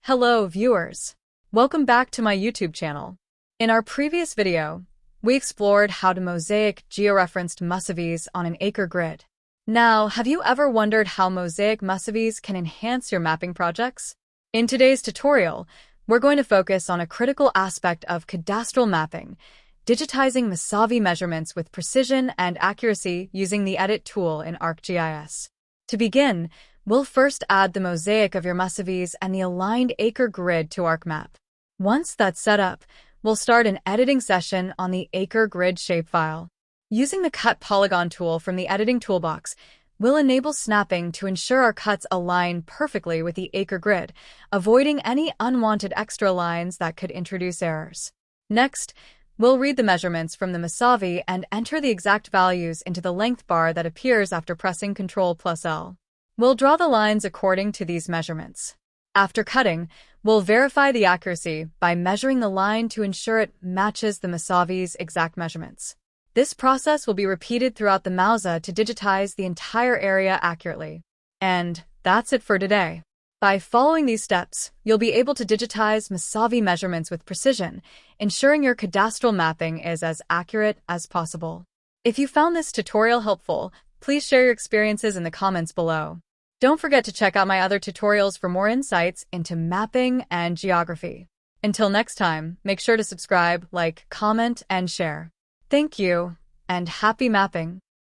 Hello, viewers. Welcome back to my YouTube channel. In our previous video, we explored how to mosaic georeferenced Mussavies on an acre grid. Now, have you ever wondered how mosaic Mussavies can enhance your mapping projects? In today's tutorial, we're going to focus on a critical aspect of cadastral mapping, digitizing Mussavie measurements with precision and accuracy using the Edit tool in ArcGIS. To begin, we'll first add the mosaic of your Mussavies and the aligned acre grid to ArcMap. Once that's set up, we'll start an editing session on the acre grid shapefile. Using the Cut Polygon tool from the editing toolbox, we'll enable snapping to ensure our cuts align perfectly with the acre grid, avoiding any unwanted extra lines that could introduce errors. Next, we'll read the measurements from the Mussavie and enter the exact values into the length bar that appears after pressing Ctrl+L. We'll draw the lines according to these measurements. After cutting, we'll verify the accuracy by measuring the line to ensure it matches the Mussavie's exact measurements. This process will be repeated throughout the mauza to digitize the entire area accurately. And that's it for today. By following these steps, you'll be able to digitize Mussavie measurements with precision, ensuring your cadastral mapping is as accurate as possible. If you found this tutorial helpful, please share your experiences in the comments below. Don't forget to check out my other tutorials for more insights into mapping and geography. Until next time, make sure to subscribe, like, comment, and share. Thank you, and happy mapping!